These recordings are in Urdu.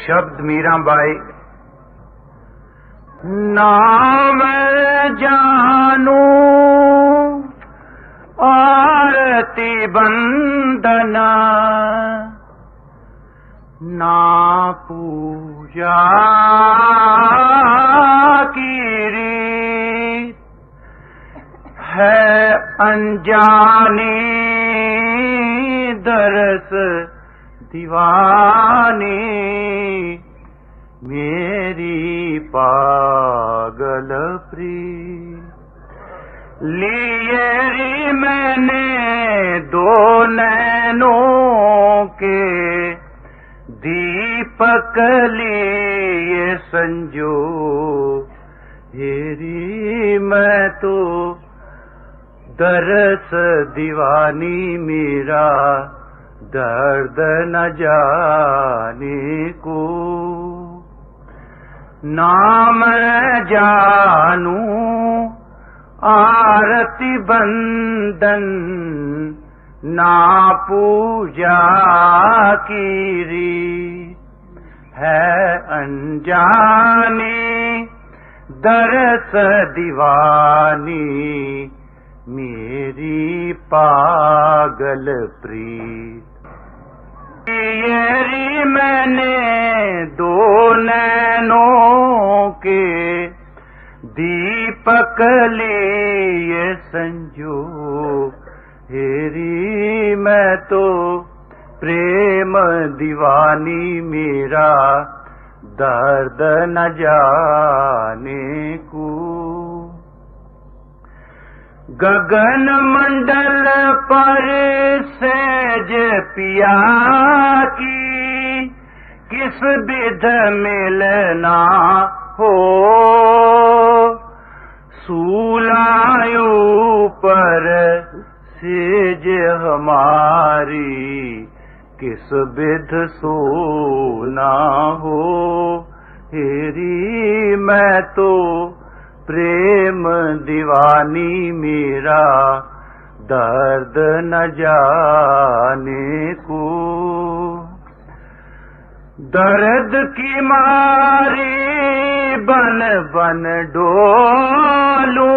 شبد میرا بائی نام جانو آرتی بندنا نا پوجا کی ریت ہے انجانی درس دیوانی میری پاگل پری لیے ری میں نے دو نینوں کے دیپک لیے سنجو ہیری میں تو درس دیوانی میرا درد نہ جانے کو نام جانوں آرتی بندن نا پوجا کی ریت ہے انجانی درس دیوانی میری پاگل پریت یہ میں نے دو نینوں کے دیپک لیے سنجو ہیری میں تو پریم دیوانی میرا درد نہ جانے کو گگن منڈل پر سیج پیا کی کس بدھ ملنا ہو سولایو پر سیج ہماری کس بدھ سونا ہو ہیری میں تو پریم دیوانی میرا درد نہ جانے کو درد کی ماری بن بن ڈولوں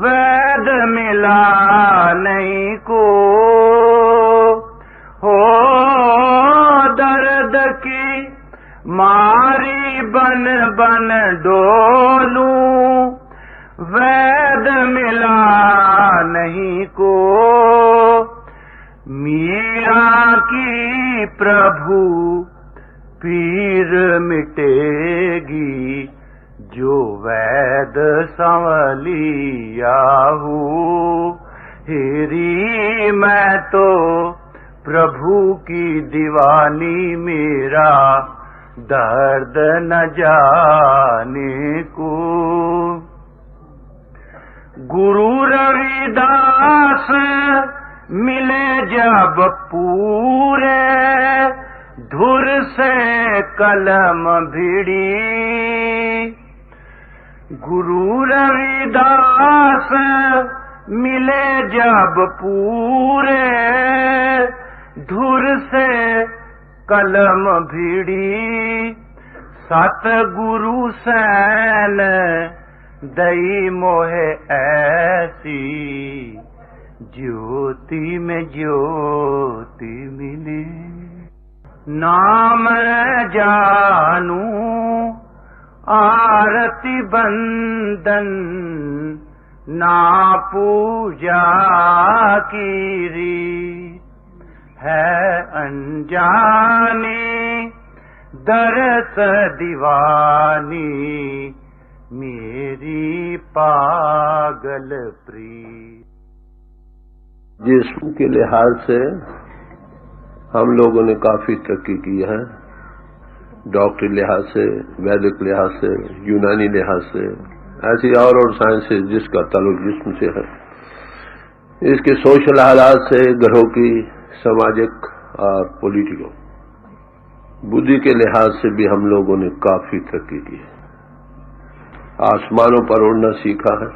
وید ملا نہیں کو ہو درد کی ماری بن بن ڈولوں وید ملا نہیں کو میرا کی پربھو پیر مٹے گی جو وید سنولیا ہوں ہیری میں تو پربھو کی دیوانی میرا درد نہ جانے کو گرو روی داس ملے جب پورے دھر سے قلم بھیڑی گرو روی داس ملے جب پورے دھر سے قلم بھیڑی ست گرو سین دئی موہ ایسی جیوتی میں جیوتی ملی نام جانوں آرتی بندن نا پوجا کی ریت ہے انجانی درس دیوانی میری پاگل پری جسم کے لحاظ سے ہم لوگوں نے کافی ترقی کی ہے، ڈاکٹری لحاظ سے، ویدک لحاظ سے، یونانی لحاظ سے، ایسی اور سائنسز جس کا تعلق جسم سے ہے، اس کے سوشل حالات سے، گھروں کی، سماجک اور پولیٹیکل، بدھی کے لحاظ سے بھی ہم لوگوں نے کافی ترقی کی ہے۔ آسمانوں پر اڑنا سیکھا ہے،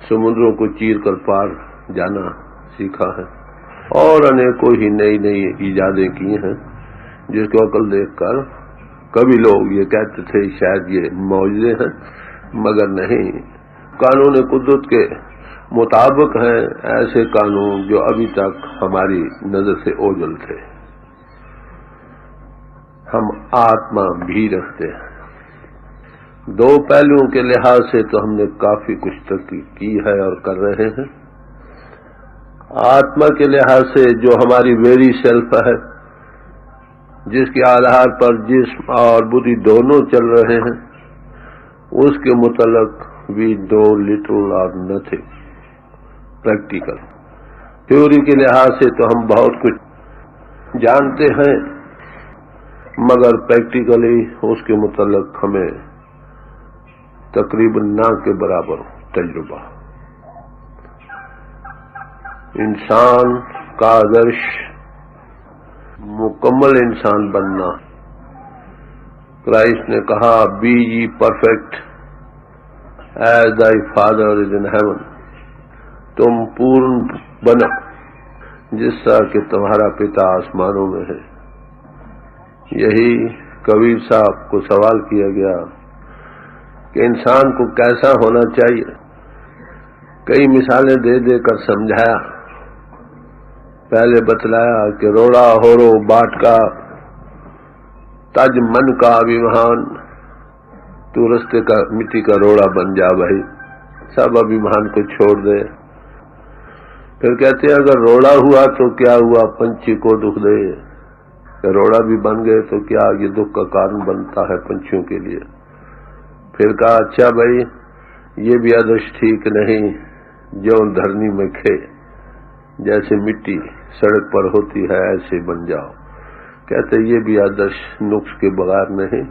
سمندروں کو چیر کر پار جانا سیکھا ہے، اور انیکوں ہی نئی نئی ایجادیں کی ہیں جس کو عقل دیکھ کر کبھی لوگ یہ کہتے تھے شاید یہ معجزے ہیں، مگر نہیں، قانون قدرت کے مطابق ہیں ایسے قانون جو ابھی تک ہماری نظر سے اوجھل تھے۔ ہم آتما بھی رکھتے ہیں۔ دو پہلوؤں کے لحاظ سے تو ہم نے کافی کچھ ترقی کی ہے اور کر رہے ہیں۔ آتما کے لحاظ سے جو ہماری ویری سیلف ہے، جس کے آدھار پر جسم اور بدھی دونوں چل رہے ہیں، اس کے متعلق وی ڈو لٹل اور نتھنگ پریکٹیکل۔ تھیوری کے لحاظ سے تو ہم بہت کچھ جانتے ہیں، مگر پریکٹیکلی اس کے متعلق ہمیں تقریباً نہ کے برابر تجربہ۔ انسان کا آدرش مکمل انسان بننا۔ کرائسٹ نے کہا be ye perfect as thy father is in heaven، تم پورن بنو جس طرح کہ تمہارا پتا آسمانوں میں ہے۔ یہی کبیر صاحب کو سوال کیا گیا کہ انسان کو کیسا ہونا چاہیے، کئی مثالیں دے دے کر سمجھایا۔ پہلے بتلایا کہ روڑا ہورو باٹ کا تج من کا ابھیمان، تو رستے کا مٹی کا روڑا بن جا بھائی، سب ابھیمان کو چھوڑ دے۔ پھر کہتے ہیں اگر روڑا ہوا تو کیا ہوا، پنچھی کو دکھ دے، کہ روڑا بھی بن گئے تو کیا یہ دکھ کا کارن بنتا ہے پنچھیوں کے لیے۔ پھر کہا اچھا بھائی یہ بھی آدرش ٹھیک نہیں، جو دھرنی میں کھے، جیسے مٹی سڑک پر ہوتی ہے ایسے بن جاؤ۔ کہتے یہ بھی آدرش نقص کے بغیر نہیں،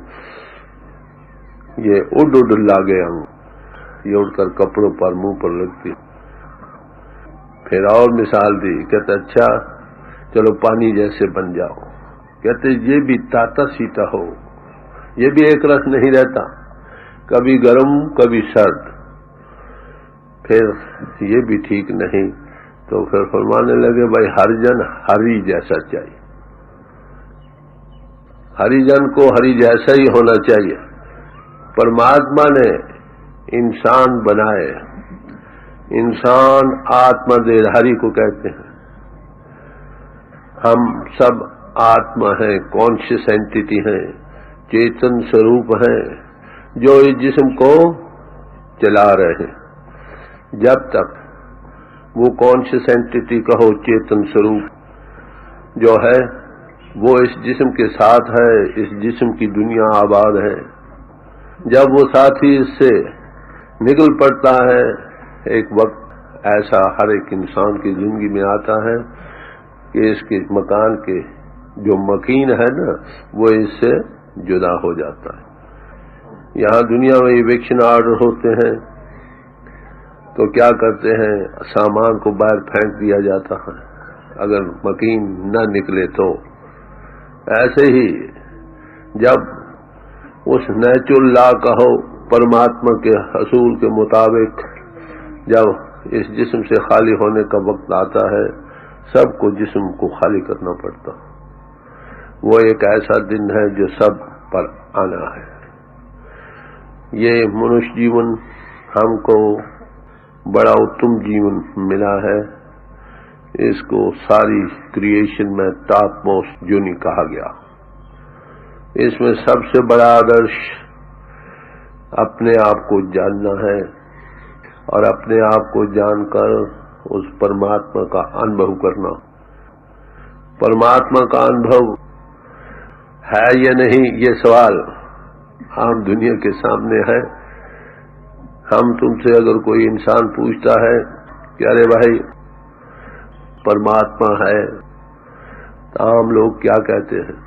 یہ اڈ لاگے ہوں، یہ اڑ کر کپڑوں پر منہ پر لگتی۔ پھر اور مثال دی، کہتے اچھا چلو پانی جیسے بن جاؤ۔ کہتے یہ بھی تاتا سیتا ہو، یہ بھی ایک رس نہیں رہتا، کبھی گرم کبھی سرد۔ پھر یہ بھی ٹھیک نہیں، تو پھر فرمانے لگے بھائی ہر جن ہری جیسا چاہیے، ہری جن کو ہری جیسا ہی ہونا چاہیے۔ پرماتما نے انسان بنائے، انسان آتما دے ہری کو کہتے ہیں۔ ہم سب آتما ہیں، کانشیس اینٹیٹی ہیں، چیتن سوروپ ہیں جو اس جسم کو چلا رہے ہیں۔ جب تک وہ کانشیس اینٹیٹی کہو چیتن سوروپ جو ہے وہ اس جسم کے ساتھ ہے، اس جسم کی دنیا آباد ہے۔ جب وہ ساتھی اس سے نکل پڑتا ہے، ایک وقت ایسا ہر ایک انسان کی زندگی میں آتا ہے کہ اس کے مکان کے جو مکین ہے نا وہ اس سے جدا ہو جاتا ہے۔ یہاں دنیا میں ایویکشن آرڈر ہوتے ہیں تو کیا کرتے ہیں، سامان کو باہر پھینک دیا جاتا ہے اگر مکین نہ نکلے تو۔ ایسے ہی جب اس نیچرل لا کہو پرماتما کے اصول کے مطابق جب اس جسم سے خالی ہونے کا وقت آتا ہے، سب کو جسم کو خالی کرنا پڑتا۔ وہ ایک ایسا دن ہے جو سب پر آنا ہے۔ یہ منش جیون ہم کو بڑا اتم جیون ملا ہے، اس کو ساری کریشن میں ٹاپ موسٹ جونی کہا گیا۔ اس میں سب سے بڑا آدرش اپنے آپ کو جاننا ہے، اور اپنے آپ کو جان کر اس پرماتما کا انبھو کرنا۔ پرماتما کا انبھو ہے یا نہیں یہ سوال عام دنیا کے سامنے ہے۔ ہم تم سے اگر کوئی انسان پوچھتا ہے کہ ارے بھائی پرماتما ہے، تو عام لوگ کیا کہتے ہیں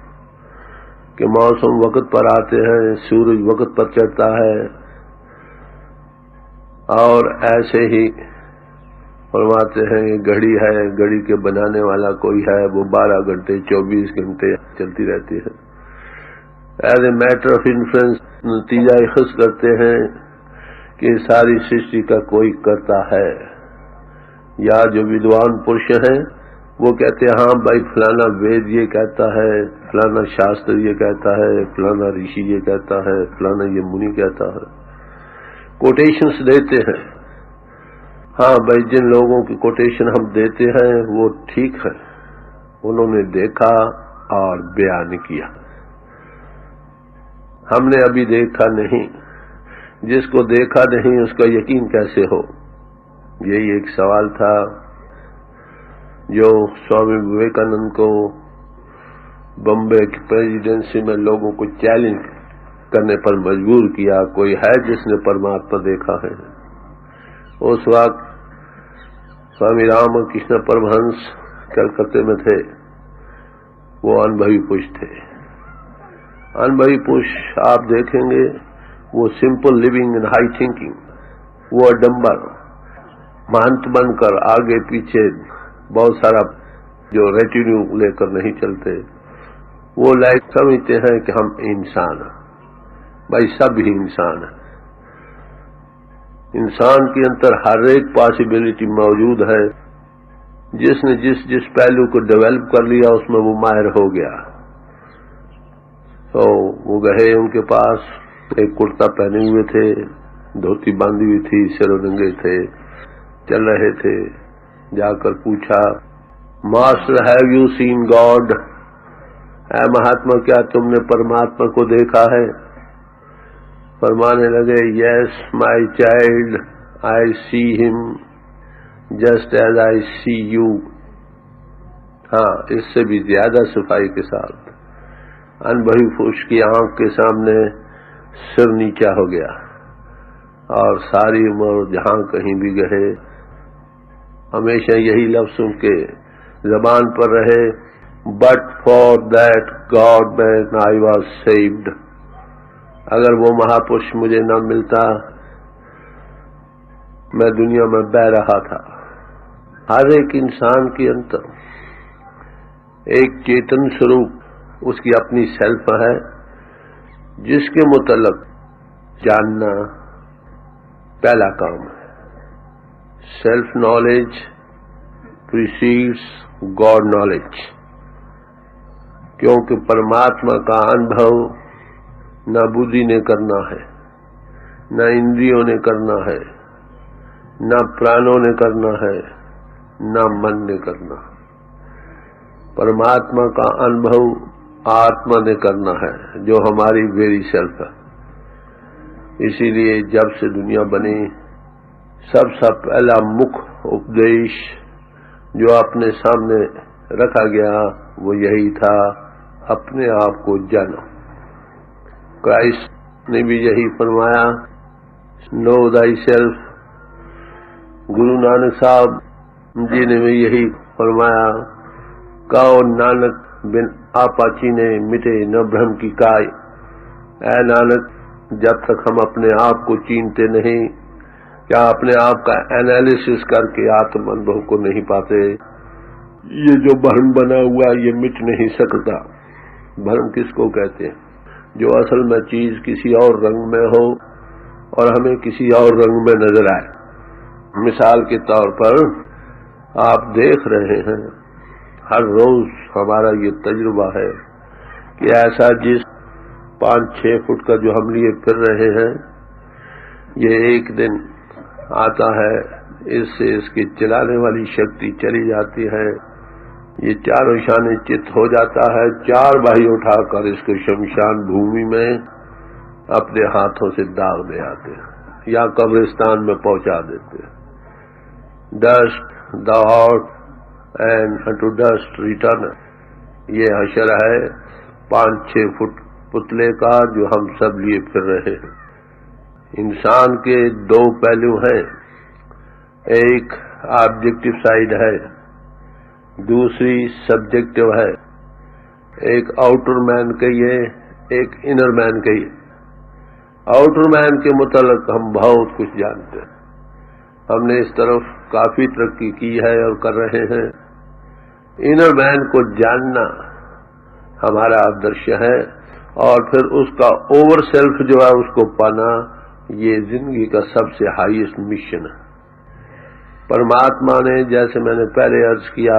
کہ موسم وقت پر آتے ہیں، سورج وقت پر چڑھتا ہے، اور ایسے ہی فرماتے ہیں گھڑی ہے، گھڑی کے بنانے والا کوئی ہے، وہ 12 گھنٹے 24 گھنٹے چلتی رہتی ہے۔ As a matter of inference نتیجہ اخذ کرتے ہیں کہ ساری سرشٹی کا کوئی کرتا ہے، یا جو ودوان پرش ہیں وہ کہتے ہیں ہاں بھائی فلانا وید یہ کہتا ہے، فلانا شاستر یہ کہتا ہے، فلانا رشی یہ کہتا ہے، فلانا یہ منی کہتا ہے، کوٹیشنز دیتے ہیں. ہاں بھائی جن لوگوں کی کوٹیشن ہم دیتے ہیں وہ ٹھیک ہے، انہوں نے دیکھا اور بیان کیا. ہم نے ابھی دیکھا نہیں. جس کو دیکھا نہیں اس کا یقین کیسے ہو؟ یہی ایک سوال تھا جو سوامی وویکانند کو بمبے کی پریزیڈنسی میں لوگوں کو چیلنج کرنے پر مجبور کیا، کوئی ہے جس نے پرماتما دیکھا ہے؟ اس وقت سوامی رام کرشن پرمہنس کلکتے میں تھے، وہ انبھوی پش تھے. انبھوی پش آپ دیکھیں گے وہ simple living and high thinking, وہ ڈمبر مہنت بن کر آگے پیچھے بہت سارا جو ریٹینیو لے کر نہیں چلتے. وہ لائک سمجھتے ہیں کہ ہم انسان ہیں. بھائی سب ہی انسان ہیں. انسان کے اندر ہر ایک پاسبلٹی موجود ہے. جس نے جس پہلو کو ڈیولپ کر لیا اس میں وہ ماہر ہو گیا. تو وہ گئے ان کے پاس، ایک کرتا پہنے ہوئے تھے، دھوتی باندھی ہوئی تھی، سر و ننگے تھے، چل رہے تھے. جا کر پوچھا master have you seen God? اے مہاتما کیا تم نے پرماتما کو دیکھا ہے؟ فرمانے لگے یس my child I see him just as I see you. ہاں اس سے بھی زیادہ صفائی کے ساتھ. انبھوی پش کی آنکھ کے سامنے سر نیچا ہو گیا اور ساری عمر جہاں کہیں بھی گئے ہمیشہ یہی لفظ ان کے زبان پر رہے، but for that god man I was saved. اگر وہ مہاپرش مجھے نہ ملتا میں دنیا میں بہ رہا تھا. ہر ایک انسان کے اندر ایک چیتن سوروپ، اس کی اپنی سیلف ہے جس کے متعلق جاننا پہلا کام ہے. Self knowledge precedes God knowledge. کیونکہ پرماتما کا انبھو نہ بدھی نے کرنا ہے، نہ اندریوں نے کرنا ہے، نہ پرانوں نے کرنا ہے، نہ من نے کرنا. پرماتما کا انبھو آتما نے کرنا ہے جو ہماری ویری سیلف ہے. اسی لیے جب سے دنیا بنی سب سے پہلا مکھ اپدیش جو اپنے سامنے رکھا گیا وہ یہی تھا، اپنے آپ کو جانو. کرائسٹ نے بھی یہی فرمایا، نو تھائی سیلف. گرو نانک صاحب جی نے بھی یہی فرمایا، کہو نانک بن آپا چینے مٹے نہ برہم کی کائے. اے نانک جب تک ہم اپنے آپ کو چینتے نہیں، کیا اپنے آپ کا انالیسس کر کے آتم انبھو کو نہیں پاتے؟ یہ جو بھرم بنا ہوا یہ مٹ نہیں سکتا. بھرم کس کو کہتے ہیں؟ جو اصل میں چیز کسی اور رنگ میں ہو اور ہمیں کسی اور رنگ میں نظر آئے. مثال کے طور پر آپ دیکھ رہے ہیں ہر روز ہمارا یہ تجربہ ہے کہ ایسا جس 5-6 فٹ کا جو ہم لیے پھر رہے ہیں یہ ایک دن آتا ہے، اس سے اس کی چلانے والی شکتی چلی جاتی ہے، یہ چاروں شانے چت ہو جاتا ہے. 4 بھائی اٹھا کر اس کو شمشان بھومی میں اپنے ہاتھوں سے داغ دے آتے ہیں یا قبرستان میں پہنچا دیتے ہیں. Dust thou art and to dust return. یہ حشر ہے 5-6 فٹ پتلے کا جو ہم سب لیے پھر رہے ہیں. انسان کے 2 پہلو ہیں، ایک آبجیکٹو سائیڈ ہے، دوسری سبجیکٹو ہے. ایک آؤٹر مین کہیے، ایک انر مین کہیے. آؤٹر مین کے متعلق ہم بہت کچھ جانتے ہیں، ہم نے اس طرف کافی ترقی کی ہے اور کر رہے ہیں. انر مین کو جاننا ہمارا آدرش ہے اور پھر اس کا اوور سیلف جو ہے اس کو پانا یہ زندگی کا سب سے ہائیسٹ مشن ہے. پرماتما نے جیسے میں نے پہلے عرض کیا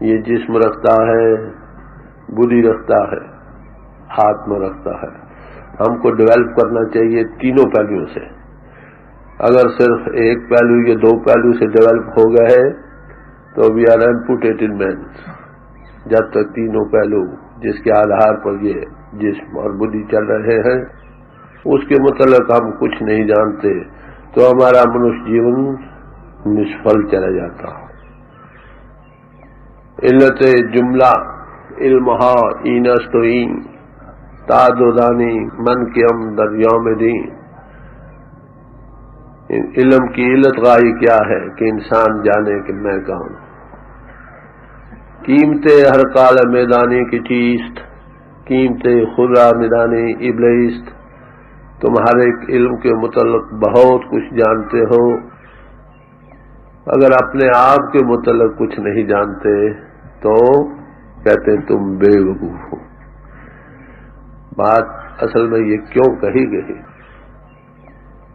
یہ جسم رکھتا ہے، بدھی رکھتا ہے، آتما رکھتا ہے. ہم کو ڈیولپ کرنا چاہیے تینوں پہلوؤں سے. اگر صرف ایک پہلو یا دو پہلو سے ڈیولپ ہو گئے تو وی آر ایمپوٹیٹڈ مین. جب تک تینوں پہلو جس کے آدھار پر یہ جسم اور بدھی چل رہے ہیں اس کے متعلق ہم کچھ نہیں جانتے تو ہمارا منش جیون نسفل چلا جاتا. علت جملہ علمہا اینستوئین تادودانی من کے ام در یوم دین. علم کی علت غائی کیا ہے کہ انسان جانے کہ میں کون. قیمت ہر کال میدانی کی چیست، قیمت خدا میدانی ابلیست. تم ہر ایک علم کے متعلق بہت کچھ جانتے ہو، اگر اپنے آپ کے متعلق کچھ نہیں جانتے تو کہتے ہیں تم بے وقوف ہو. بات اصل میں یہ کیوں کہی گئی؟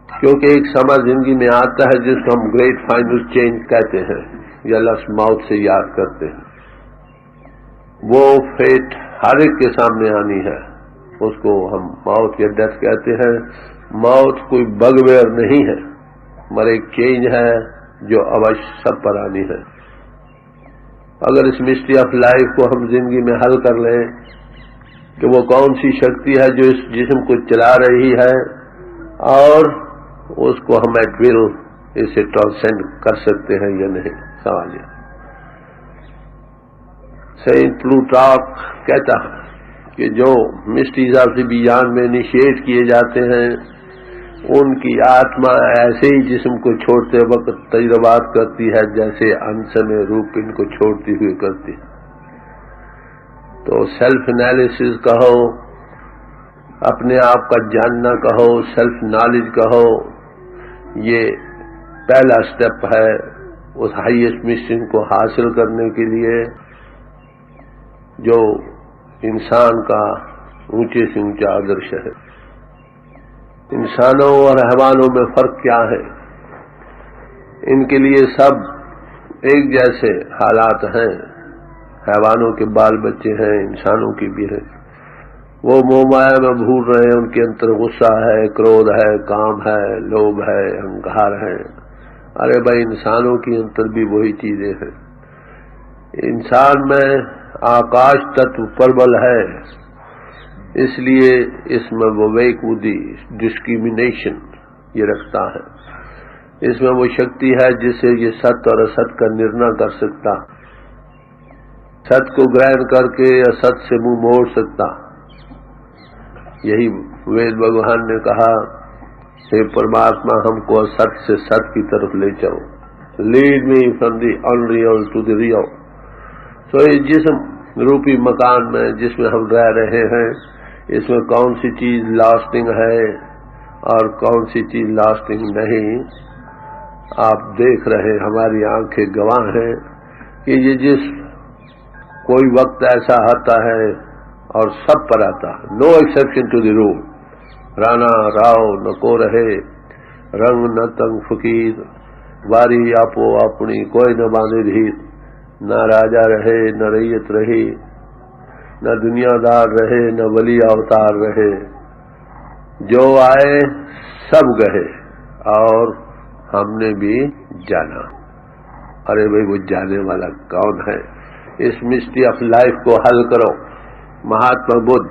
کیونکہ ایک سما زندگی میں آتا ہے جس کو ہم گریٹ فائنل چینج کہتے ہیں یا لفظ موت سے یاد کرتے ہیں. وہ فیٹ ہر ایک کے سامنے آنی ہے، اس کو ہم موت یا ڈیتھ کہتے ہیں. موت کوئی بگویر نہیں ہے مگر ایک چینج ہے جو اوش سب پر آنی ہے. اگر اس مسٹری آف لائف کو ہم زندگی میں حل کر لیں کہ وہ کون سی شکتی ہے جو اس جسم کو چلا رہی ہے اور اس کو ہم ایٹ ول اسے ٹرانسینڈ کر سکتے ہیں یا نہیں. سوال یہ سینٹ پلوٹارک کہتا ہے کہ جو مسٹریز آف دی بیان میں انیشیٹ کیے جاتے ہیں ان کی آتما ایسے ہی جسم کو چھوڑتے وقت تجربات کرتی ہے جیسے انسن روپ ان کو چھوڑتی ہوئی کرتی ہے. تو سیلف انالیسس کہو، اپنے آپ کا جاننا کہو، سیلف نالج کہو، یہ پہلا سٹیپ ہے اس ہائیسٹ مشن کو حاصل کرنے کے لیے جو انسان کا اونچے سے اونچا آدرش ہے. انسانوں اور حیوانوں میں فرق کیا ہے؟ ان کے لیے سب ایک جیسے حالات ہیں. حیوانوں کے بال بچے ہیں، انسانوں کی بھی ہیں. وہ موہ مایا میں بھول رہے ہیں، ان کے اندر غصہ ہے، کرودھ ہے، کام ہے، لوبھ ہے، اہنکار ہے. ارے بھائی انسانوں کی اندر بھی وہی چیزیں ہیں. انسان میں آکاش تتو پربل ہے، اس لیے اس میں وہ ویکودی ڈسکریمنیشن یہ رکھتا ہے. اس میں وہ شکتی ہے جس سے یہ ست اور است کا نرنا کر سکتا، ست کو گرہن کر کے است سے منہ موڑ سکتا. یہی وید بھگوان نے کہا کہ پرماتما ہم کو است سے ست کی طرف لے جاؤ، lead me from the unreal to the real. تو اس جسم روپی مکان میں جس میں ہم رہ رہے ہیں اس میں کون سی چیز لاسٹنگ ہے اور کون سی چیز لاسٹنگ نہیں آپ دیکھ رہے، ہماری آنکھیں گواہ ہیں کہ یہ جسم کوئی وقت ایسا آتا ہے اور سب پر آتا ہے. No exception to the rule. رانا راؤ نہ کو رہے، رنگ نہ تنگ فقیر، واری آپو اپنی کوئی نہ باندھے دھیر. نہ راجا رہے نہ ریت رہی، نہ دنیا دار رہے نہ ولی اوتار رہے. جو آئے سب گئے اور ہم نے بھی جانا. ارے بھائی وہ جانے والا کون ہے؟ اس مسٹری آف لائف کو حل کرو. مہاتما بدھ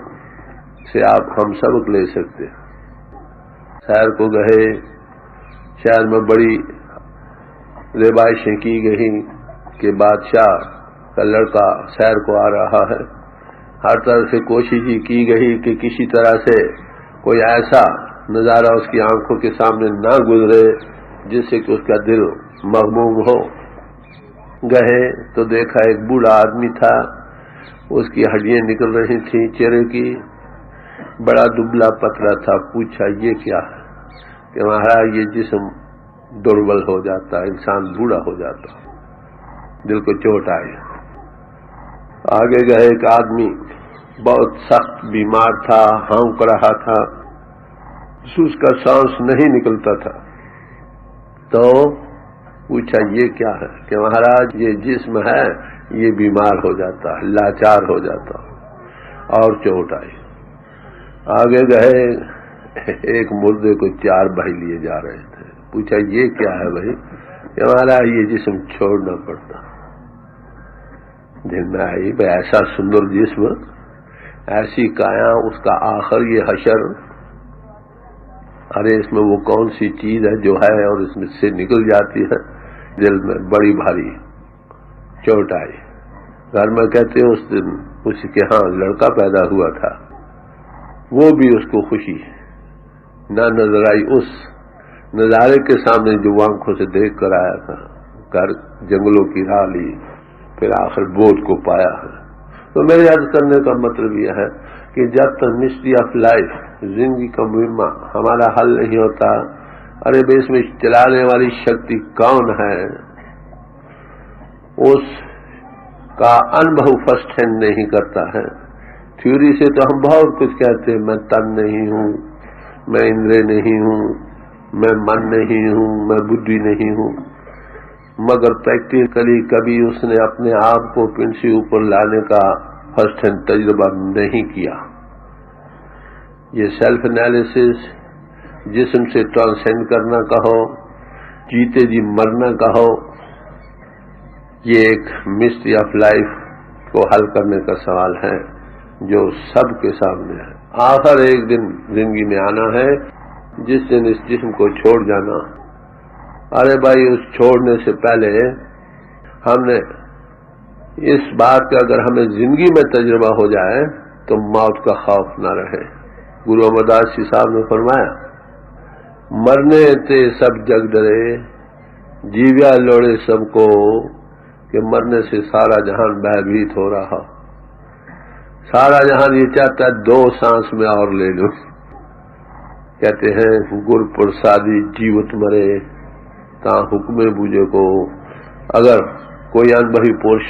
سے آپ ہم سبق لے سکتے. شہر کو گئے، شہر میں بڑی ریبائشیں کی گئی کہ بادشاہ کا لڑکا شہر کو آ رہا ہے. ہر طرح سے کوشش ہی کی گئی کہ کسی طرح سے کوئی ایسا نظارہ اس کی آنکھوں کے سامنے نہ گزرے جس سے کہ اس کا دل مغموم ہو. گئے تو دیکھا ایک بوڑھا آدمی تھا، اس کی ہڈیاں نکل رہی تھیں چہرے کی، بڑا دبلا پتلا تھا. پوچھا یہ کیا ہے؟ کہ مہاراج یہ جسم دربل ہو جاتا ہے، انسان بوڑھا ہو جاتا، دل کو چوٹ آئی. آگے گئے ایک آدمی بہت سخت بیمار تھا، ہانک رہا تھا، اس کا سانس نہیں نکلتا تھا. تو پوچھا یہ کیا ہے؟ کہ مہاراج یہ جسم ہے یہ بیمار ہو جاتا ہے، لاچار ہو جاتا ہے، اور چوٹ آئی۔ آگے گئے، ایک مردے کو 4 بھائی لیے جا رہے تھے۔ پوچھا یہ کیا ہے بھائی؟ کہ ہمارا یہ جسم چھوڑنا پڑتا۔ دل میں آئی بھائی ایسا سندر جسم، ایسی کایا، اس کا آخر یہ حشر، ارے اس میں وہ کون سی چیز ہے جو ہے اور اس میں سے نکل جاتی ہے۔ دل میں بڑی بھاری چوٹ آئی۔ گھر میں کہتے اس دن اس کے ہاں لڑکا پیدا ہوا تھا، وہ بھی اس کو خوشی نہ نظر آئی اس نظارے کے سامنے جو آنکھوں سے دیکھ کر آیا تھا۔ گھر جنگلوں کی راہ لی، پھر آخر بوجھ کو پایا ہے۔ تو میرے یاد کرنے کا مطلب یہ ہے کہ جب تک مسٹری آف لائف، زندگی کا مہمہ ہمارا حل نہیں ہوتا، ارے بے اس میں چلانے والی شکتی کون ہے، اس کا انبھو فرسٹ ہینڈ نہیں کرتا ہے۔ تھیوری سے تو ہم بہت کچھ کہتے ہیں، میں تن نہیں ہوں، میں اندرے نہیں ہوں، میں من نہیں ہوں، میں بدھی نہیں ہوں، مگر پریکٹیکلی کبھی اس نے اپنے آپ کو پن سے اوپر لانے کا فرسٹ ہینڈ تجربہ نہیں کیا۔ یہ سیلف انالیسس، جسم سے ٹرانسینڈ کرنا کہو، جیتے جی مرنا کہو، یہ ایک مسٹری آف لائف کو حل کرنے کا سوال ہے جو سب کے سامنے ہے۔ آخر ایک دن زندگی میں آنا ہے جس دن اس جسم کو چھوڑ جانا۔ ارے بھائی اس چھوڑنے سے پہلے ہم نے اس بات کا اگر ہمیں زندگی میں تجربہ ہو جائے تو موت کا خوف نہ رہے۔ گرو امرداس جی صاحب نے فرمایا، مرنے تے سب جگ ڈرے، جیویا لوڑے سب کو، کہ مرنے سے سارا جہان بھیبھیت ہو رہا۔ سارا جہان یہ چاہتا ہے 2 سانس میں اور لے لوں۔ کہتے ہیں گر پرسادی جیوت مرے تا حکم بوجھے کو۔ اگر کوئی انبھوی پرش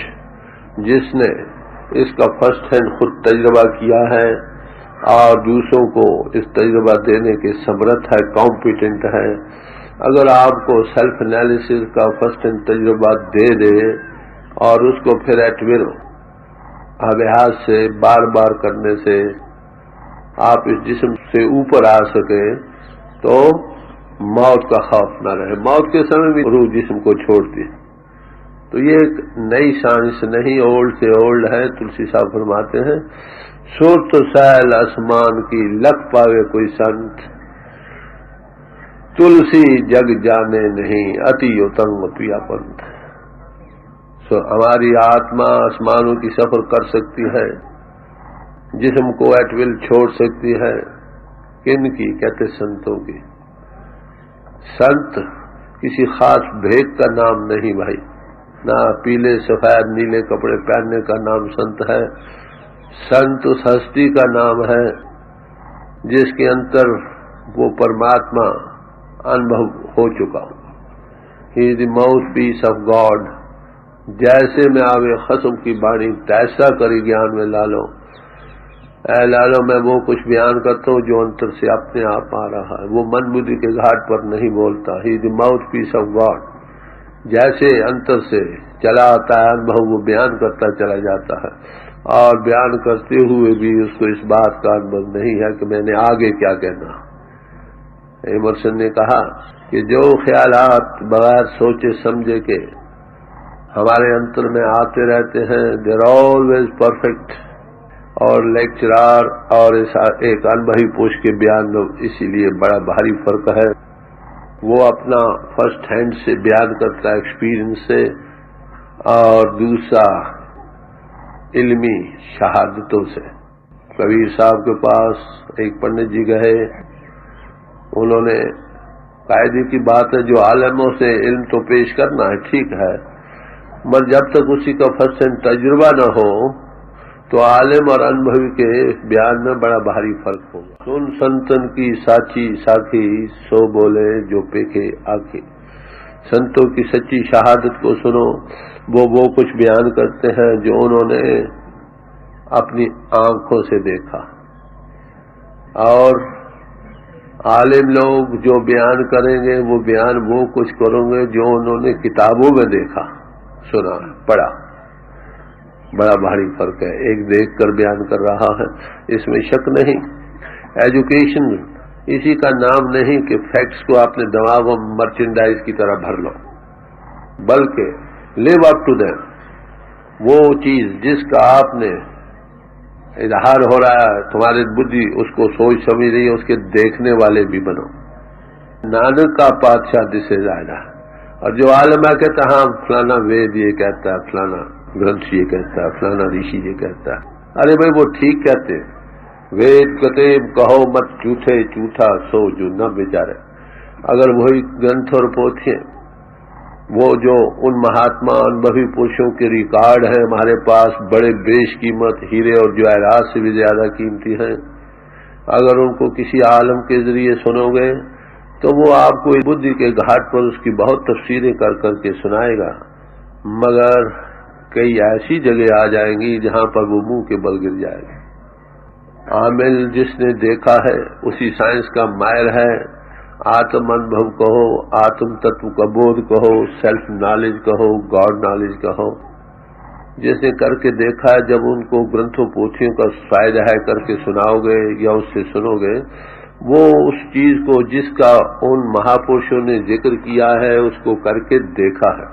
جس نے اس کا فرسٹ ہینڈ خود تجربہ کیا ہے اور دوسروں کو اس تجربہ دینے کے سمرتھ ہے، کمپیٹنٹ ہے، اگر آپ کو سیلف انالیسس کا فرسٹ ہینڈ تجربہ دے دے اور اس کو پھر ایٹ ول ابحاث سے بار بار کرنے سے آپ اس جسم سے اوپر آ سکے تو موت کا خوف نہ رہے۔ موت کے سمے بھی روح جسم کو چھوڑتی۔ تو یہ ایک نئی سائنس نہیں، اولڈ سے اولڈ ہے۔ تلسی صاحب فرماتے ہیں، سرت سیل آسمان کی لکھ پاوے کوئی سنت، تلسی جگ جانے نہیں اتی اتنگ پیا پنتھ۔ ہماری آتما آسمانوں کی سفر کر سکتی ہے، جسم کو ایٹ ول چھوڑ سکتی ہے۔ کن کی؟ کہتے سنتوں کی۔ سنت کسی خاص بھیک کا نام نہیں بھائی، نہ پیلے سفید نیلے کپڑے پہننے کا نام سنت ہے۔ سنت اس ہستی کا نام ہے جس کے اندر وہ پرماتما انبھو ہو چکا ہوں۔ ہی از دی ماؤتھ پیس آف گاڈ۔ جیسے میں آوے خصم کی بانی تیسا کری گیان میں لالو۔ اے لالو میں وہ کچھ بیان کرتا ہوں جو انتر سے اپنے آپ آ رہا ہے، وہ من بدھی کے گھاٹ پر نہیں بولتا۔ ہی از دی ماؤتھ پیس آف گاڈ۔ جیسے انتر سے چلا آتا ہے انبھو، وہ بیان کرتا چلا جاتا ہے، اور بیان کرتے ہوئے بھی اس کو اس بات کا انبھو نہیں ہے کہ میں نے آگے کیا کہنا۔ ایمرسن نے کہا کہ جو خیالات بغیر سوچے سمجھے کے ہمارے انتر میں آتے رہتے ہیں، دیر آلویز پرفیکٹ، اور لیکچرار اور ایک انبھوی پوش کے بیان میں اسی لیے بڑا بھاری فرق ہے۔ وہ اپنا فرسٹ ہینڈ سے بیان کرتا ہے، ایکسپیرئنس سے، اور دوسرا علمی شہادتوں سے۔ کبیر صاحب کے پاس ایک پنڈت جی گئے، انہوں نے قاعدے کی بات ہے جو عالموں سے علم تو پیش کرنا ہے، ٹھیک ہے، مگر جب تک اسی کا فرسٹ ہینڈ تجربہ نہ ہو تو عالم اور انبھوی کے بیان میں بڑا بھاری فرق ہوگا۔ سن سنتن کی ساچی ساکھی، سو بولے جو پیکے آکے۔ سنتوں کی سچی شہادت کو سنو، وہ کچھ بیان کرتے ہیں جو انہوں نے اپنی آنکھوں سے دیکھا، اور عالم لوگ جو بیان کریں گے وہ بیان وہ کچھ کریں گے جو انہوں نے کتابوں میں دیکھا، سنا، پڑھا۔ بڑا بھاری فرق ہے. ایک دیکھ کر بیان کر رہا ہے، اس میں شک نہیں. ایجوکیشن اسی کا نام نہیں کہ فیکٹس کو اپنے دماغوں میں مرچنڈائز کی طرح بھر لو، بلکہ لیو اپ ٹو دیم. وہ چیز جس کا آپ نے اظہار ہو رہا ہے، تمہاری بدھی اس کو سوچ سمجھ رہی ہے، اس کے دیکھنے والے بھی بنو. نانک کا پادشاہ دسے زائدہ. اور جو عالم ہے کہتا ہاں فلانا وید یہ کہتا ہے، فلانا گرنتھ یہ کہتا ہے، فلانا رشی یہ کہتا ہے. ارے بھائی وہ ٹھیک کہتے ہیں. وید کتب کہو مت جھوٹے جھوٹا سو جو نہ بیچارے. اگر وہی گرنتھ اور پوتھیاں وہ جو ان مہاتما انبھوی پروشوں کے ریکارڈ ہیں ہمارے پاس، بڑے بیش قیمت ہیرے اور جواہرات سے بھی زیادہ قیمتی ہیں، اگر ان کو کسی عالم کے ذریعے سنو گے تو وہ آپ کو بدھی کے گھاٹ پر اس کی بہت تفسیریں کر کر کے سنائے گا، مگر کئی ایسی جگہ آ جائیں گی جہاں پر وہ منہ کے بل گر جائے گا. عامل جس نے دیکھا ہے اسی سائنس کا ماہر ہے. آتم انبھو کہو، آتم تتو کا بودھ کہو، سیلف نالج کہو، گاڈ نالج کہو. جس نے کر کے دیکھا ہے، جب ان کو گرنتھوں پوتھیوں کا فائدہ ہے کر کے سناؤ گے یا اس سے سنو گے، وہ اس چیز کو جس کا ان مہاپرشوں نے ذکر کیا ہے اس کو کر کے دیکھا ہے.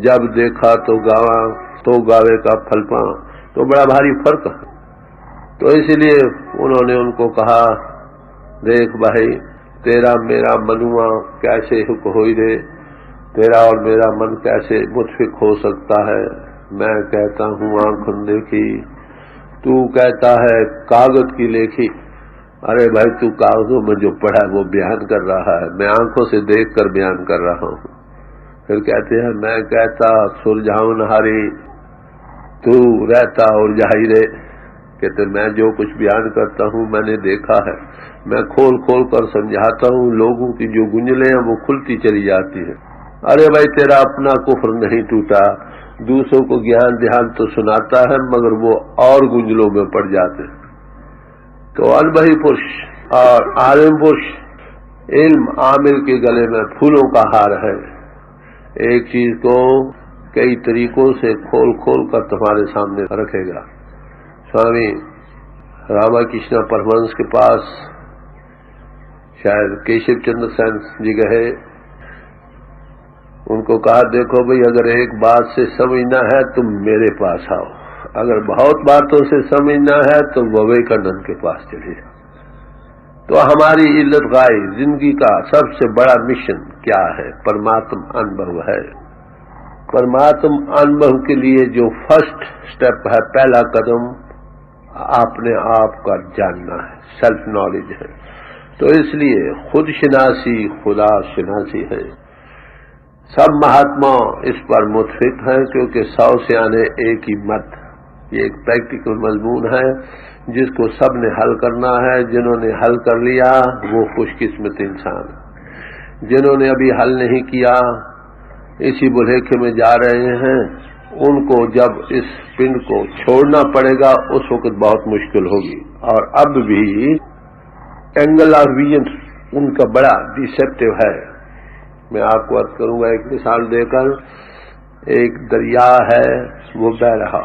جب دیکھا تو گاواں تو گاوے کا پھل پاں، تو بڑا بھاری فرق ہے. تو اسی لیے انہوں نے ان کو کہا دیکھ بھائی تیرا میرا منوا کیسے حق ہوئی رے، تیرا اور میرا من کیسے متفق ہو سکتا ہے. میں کہتا ہوں آنکھ دیکھی، تو کہتا ہے کاغذ کی لیکھی. ارے بھائی تو کاغذوں میں جو پڑھا ہے وہ بیان کر رہا ہے، میں آنکھوں سے دیکھ کر بیان کر رہا ہوں. پھر کہتے ہیں میں کہتا سلجھاؤں نہاری، تو رہتا اور جہائی رے. کہتے میں جو کچھ بیان کرتا ہوں میں نے دیکھا ہے، میں کھول کھول کر سمجھاتا ہوں، لوگوں کی جو گنجلیں ہیں وہ کھلتی چلی جاتی ہیں. ارے بھائی تیرا اپنا کفر نہیں ٹوٹا، دوسروں کو گیان دھیان تو سناتا ہے مگر وہ اور گنجلوں میں پڑ جاتے ہیں. تو انبھوی پرش اور عالم پرش، علم عامل کے گلے میں پھولوں کا ہار ہے. ایک چیز کو کئی طریقوں سے کھول کھول کر تمہارے سامنے رکھے گا. سوامی راما کرشنا پرمہنس کے پاس شاید کیشو چندر سین جی گئے، ان کو کہا دیکھو بھئی اگر ایک بات سے سمجھنا ہے تو میرے پاس آؤ، اگر بہت باتوں سے سمجھنا ہے تو وویکانند کے پاس چلے جاؤ. تو ہماری علت غائب زندگی کا سب سے بڑا مشن کیا ہے؟ پرماتم انبھو ہے. پرماتم انبھو کے لیے جو فرسٹ سٹیپ ہے، پہلا قدم اپنے آپ کا جاننا ہے، سیلف نالج ہے. تو اس لیے خود شناسی خدا شناسی ہے. سب مہاتما اس پر متفق ہیں کیونکہ 100 سے آنے ایک ہی مت. یہ ایک پریکٹیکل مضمون ہے جس کو سب نے حل کرنا ہے. جنہوں نے حل کر لیا وہ خوش قسمت انسان، جنہوں نے ابھی حل نہیں کیا اسی بھلیکے میں جا رہے ہیں، ان کو جب اس پنڈ کو چھوڑنا پڑے گا اس وقت بہت مشکل ہوگی. اور اب بھی اینگل آف ویژن ان کا بڑا ڈیسیپٹیو ہے. میں آپ کو عرض کروں گا ایک مثال دے کر. ایک دریا ہے وہ بہہ رہا،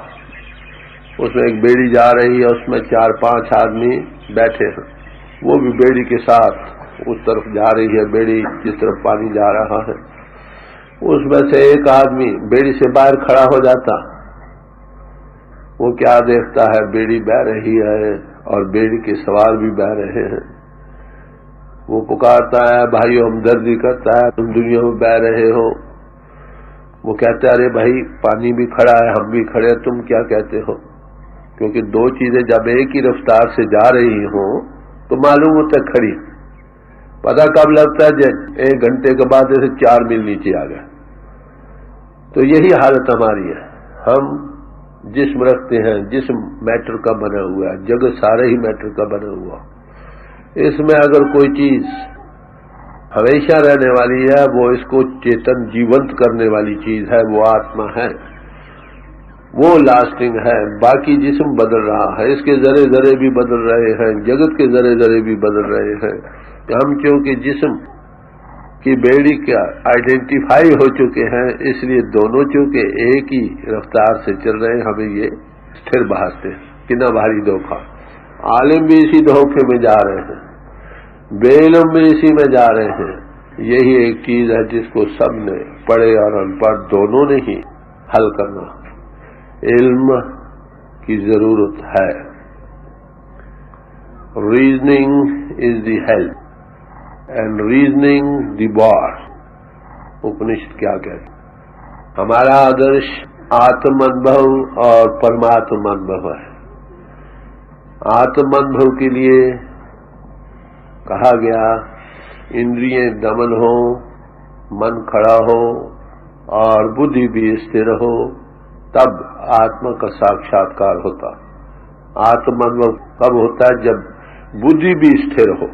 اس میں ایک بیڑی جا رہی ہے، اس میں 4-5 آدمی بیٹھے ہیں، وہ بھی بیڑی کے ساتھ اس طرف جا رہی ہے، بیڑی جس طرف پانی جا رہا ہے. اس میں سے ایک آدمی بیڑی سے باہر کھڑا ہو جاتا. وہ کیا دیکھتا ہے؟ بیڑی بہہ رہی ہے اور بیڑی کے سوار بھی بہہ رہے ہیں. وہ پکارتا ہے بھائیو، ہمدردی کرتا ہے، تم دنیا میں بہہ رہے ہو. وہ کہتا ہے ارے بھائی پانی بھی کھڑا ہے، ہم بھی کھڑے، تم کیا کہتے ہو؟ کیونکہ دو چیزیں جب ایک ہی رفتار سے جا رہی ہوں تو معلوم ہوتا ہے کھڑی. پتہ کب لگتا ہے جب 1 گھنٹے کے بعد ایسے 4 میل نیچے آ گئے. تو یہی حالت ہماری ہے. ہم جسم رکھتے ہیں، جسم میٹر کا بنا ہوا ہے، جگت سارے ہی میٹر کا بنا ہوا. اس میں اگر کوئی چیز ہمیشہ رہنے والی ہے وہ اس کو چیتن جیونت کرنے والی چیز ہے، وہ آتما ہے، وہ لاسٹنگ ہے. باقی جسم بدل رہا ہے، اس کے ذرے ذرے بھی بدل رہے ہیں، جگت کے ذرے ذرے بھی بدل رہے ہیں. ہم کیونکہ جسم کی بیڑی کا آئیڈینٹیفائی ہو چکے ہیں، اس لیے دونوں چونکہ ایک ہی رفتار سے چل رہے ہیں، ہمیں یہ استھر بہاتے ہیں۔ کتنا بھاری دھوکہ! عالم بھی اسی دھوکے میں جا رہے ہیں، بے علم بھی اسی میں جا رہے ہیں۔ یہی ایک چیز ہے جس کو سب نے، پڑھے اور ان پڑھ دونوں نے ہی حل کرنا۔ علم کی ضرورت ہے۔ Reasoning is the help and reasoning the bar. Upanishad کیا کہتے ہیں؟ ہمارا آدرش آتم انبھو اور پرماتم انبھو ہے۔ آتم انبھو کے لیے کہا گیا اندریاں دمن ہو، من کھڑا ہو اور بدھی بھی استھر ہو، تب آتما کا ساکشاتکار ہوتا۔ آتم انبھو کب ہوتا ہے؟ جب بدھی بھی استھر ہو۔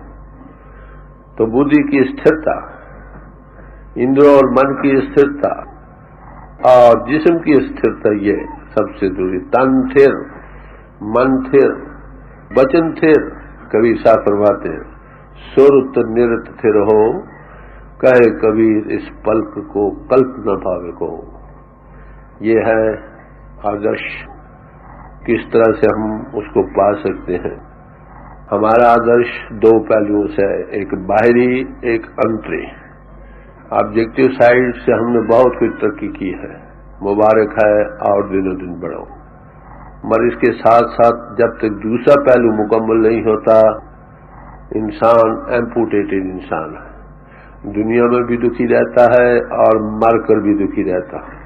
تو بدھی کی استھرتا، اندروں اور من کی استھرتا اور جسم کی استھرتا، یہ سب سے ضروری۔ تن تھر، من تھر، وچن تھر، کبیر صاحب فرماتے ہیں سرت نرت تھر ہو، کہے کبیر اس پلک کو کلپ نہ بھاوے کو۔ یہ ہے آدرش، کس طرح سے ہم اس کو پا سکتے ہیں۔ ہمارا آدرش دو پہلوؤں سے ہے، ایک باہری، ایک انتری۔ آبجیکٹو سائڈ سے ہم نے بہت کچھ ترقی کی ہے، مبارک ہے، اور دنوں دن بڑھو۔ مگر اس کے ساتھ ساتھ جب تک دوسرا پہلو مکمل نہیں ہوتا، انسان ایمپوٹیٹڈ انسان ہے، دنیا میں بھی دکھی رہتا ہے اور مر کر بھی دکھی رہتا ہے۔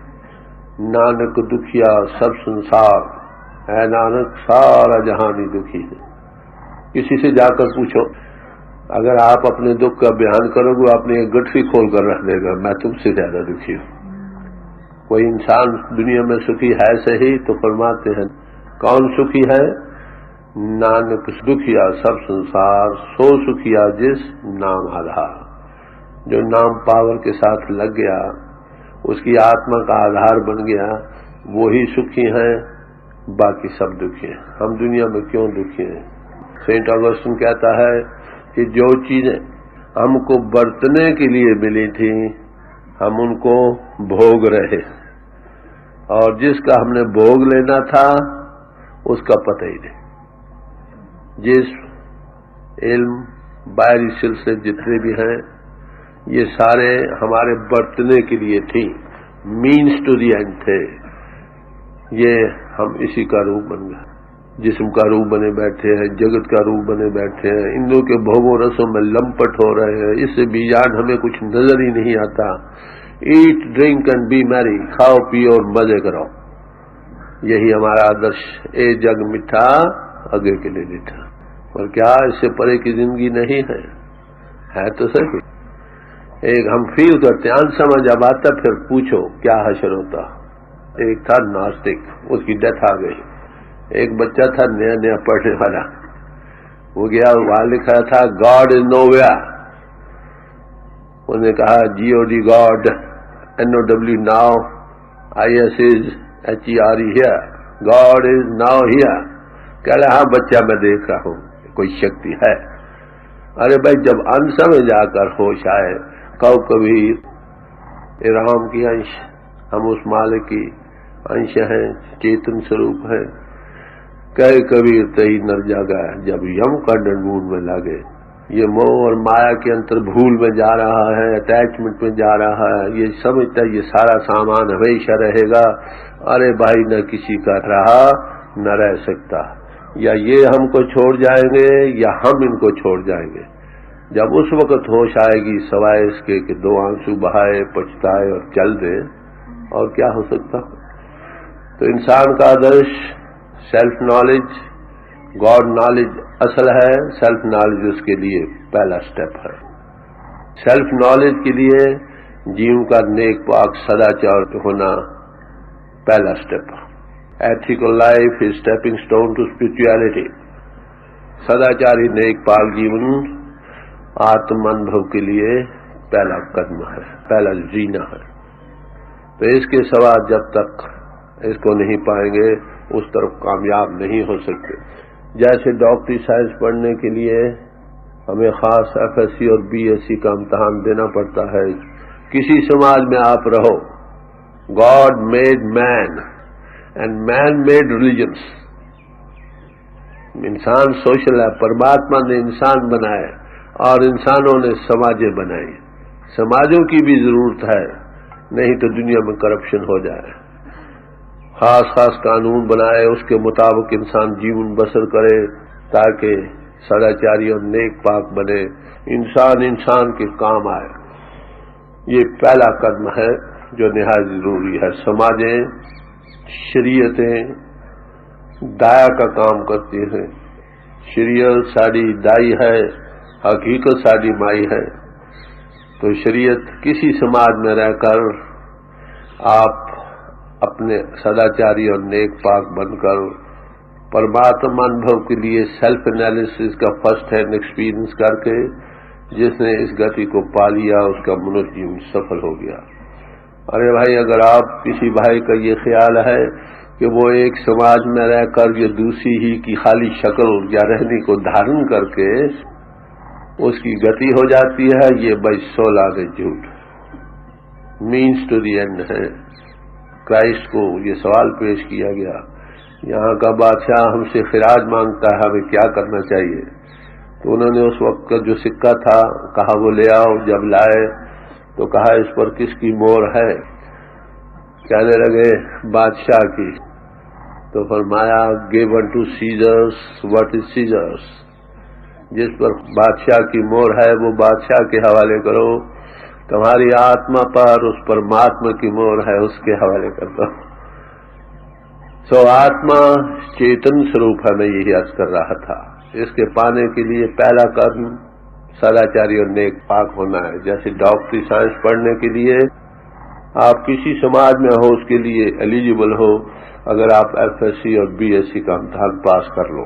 نانک دکھیا سب سنسار، اے نانک سارا جہان ہی دکھی ہے۔ کسی سے جا کر پوچھو، اگر آپ اپنے دکھ کا بیان کرو گے، آپ نے ایک گٹھری کھول کر رکھ دے گا، میں تم سے زیادہ دکھی ہوں۔ کوئی انسان دنیا میں سکھی ہے صحیح؟ تو فرماتے ہیں کون سکھی ہے؟ نانک دکھیا سب سنسار، سو سکھیا جس نام آدھار۔ جو نام پاور کے ساتھ لگ گیا، اس کی آتما کا آدھار بن گیا، وہی سکھی ہیں، باقی سب دکھی ہیں۔ ہم دنیا میں کیوں دکھی ہیں؟ سینٹ آگسٹن کہتا ہے کہ جو چیزیں ہم کو برتنے کے لیے ملی تھیں، ہم ان کو بھوگ رہے، اور جس کا ہم نے بھوگ لینا تھا اس کا پتہ ہی نہیں۔ جس علم، باہری سلسلے جتنے بھی ہیں، یہ سارے ہمارے برتنے کے لیے تھی، مینس ٹو دی اینڈ تھے۔ یہ ہم اسی کا روپ بن گئے، جسم کا روپ بنے بیٹھے ہیں، جگت کا روپ بنے بیٹھے ہیں، ان لوگوں کے بھوگوں رسوں میں لمپٹ ہو رہے ہیں۔ اس سے بیان ہمیں کچھ نظر ہی نہیں آتا۔ ایٹ ڈرنک اینڈ بی میری، کھاؤ پیو اور مزے کرو، یہی ہمارا آدرش۔ اے جگ میٹھا آگے کے لیے میٹھا، اور کیا اس سے پرے کی زندگی نہیں ہے تو صحیح۔ ایک ہم فیل کرتے ہیں، سمجھ اب آتا، پھر پوچھو کیا حشر ہوتا۔ ایک تھا ناستک، اس کی ڈیتھ آ گئی۔ ایک بچہ تھا نیا نیا پڑھنے والا، وہ گیا، وہاں لکھا تھا گاڈ از نو ویئر۔ انہوں نے کہا G O D God, N O W now, I S is H E R E here, God is now here. کہہ رہا ہاں بچہ میں دیکھ رہا ہوں کوئی شکتی ہے۔ ارے بھائی جب انسا میں جا کر ہوش آئے، کہو کبیر ارام کی انش، ہم اس مالک کی انش ہیں، چیتن سوروپ ہے۔ کہے کبیر تہی نر جاگا، جب یم کا ڈنڈون میں لگے۔ یہ موہ اور مایا کے انتر بھول میں جا رہا ہے، اٹیچمنٹ میں جا رہا ہے، یہ سمجھتا ہے یہ سارا سامان ہمیشہ رہے گا۔ ارے بھائی نہ کسی کا رہا نہ رہ سکتا، یا یہ ہم کو چھوڑ جائیں گے یا ہم ان کو چھوڑ جائیں گے۔ جب اس وقت ہوش آئے گی سوائے اس کے کہ دو آنسو بہائے، پچھتائے اور چل دے، اور کیا ہو سکتا۔ تو انسان کا Adarsh self knowledge, God knowledge اصل ہے، سیلف نالج اس کے لیے پہلا سٹیپ ہے۔ سیلف نالج کے لیے جیوں کا نیک پاک سداچار ہونا پہلا step. Ethical life is stepping stone to spirituality. سداچاری نیک پاک جیون آتم انبھو کے لیے پہلا قدم ہے، پہلا جینا ہے۔ تو اس کے سوا جب تک اس کو نہیں پائیں گے اس طرف کامیاب نہیں ہو سکتے۔ جیسے ڈاکٹری سائنس پڑھنے کے لیے ہمیں خاص FSC اور BSc کا امتحان دینا پڑتا ہے. کسی سماج میں آپ رہو، God made man and man made religions. انسان سوشل ہے، پرماتما نے انسان بنائے اور انسانوں نے سماجیں بنائی. سماجوں کی بھی ضرورت ہے، نہیں تو دنیا میں کرپشن ہو جائے. خاص خاص قانون بنائے، اس کے مطابق انسان جیون بسر کرے تاکہ سداچاری اور نیک پاک بنے، انسان انسان کے کام آئے. یہ پہلا قدم ہے جو نہایت ضروری ہے. سماجیں، شریعتیں دایا کا کام کرتی ہیں. شریعت ساڑی دائی ہے، حقیقت ساڑی مائی ہے. تو شریعت کسی سماج میں رہ کر آپ اپنے سداچاری اور نیک پاک بن کر پرماتما انبھو کے لیے سیلف انالیسس کا فرسٹ ہینڈ ایکسپیرئنس کر کے جس نے اس گتی کو پا لیا اس کا منش جیون سفل ہو گیا. ارے بھائی، اگر آپ کسی بھائی کا یہ خیال ہے کہ وہ ایک سماج میں رہ کر یہ دوسری ہی کی خالی شکل یا رہنی کو دھارن کر کے اس کی گتی ہو جاتی ہے، یہ بھائی سولہ جھوٹ مینس ٹو دی اینڈ ہے. کرائسٹ کو یہ سوال پیش کیا گیا، یہاں کا بادشاہ ہم سے خراج مانگتا ہے، ہمیں کیا کرنا چاہیے؟ تو انہوں نے اس وقت کا جو سکہ تھا کہا وہ لے آؤ. جب لائے تو کہا اس پر کس کی مہر ہے؟ کہنے لگے بادشاہ کی. تو فرمایا give unto Caesar what is Caesar's. جس پر بادشاہ کی مہر ہے وہ بادشاہ کے حوالے کرو، تمہاری آتما پر اس پرماتما کی مہر ہے اس کے حوالے کر دو. سو آتما چیتن سوروپ ہے، میں یہی عرض کر رہا تھا. اس کے پانے کے لیے پہلا قدم سداچاری اور نیک پاک ہونا ہے. جیسے ڈاکٹری سائنس پڑھنے کے لیے آپ کسی سماج میں ہو اس کے لیے ایلیجیبل ہو اگر آپ FSC اور BSc کا امتحان پاس کر لو.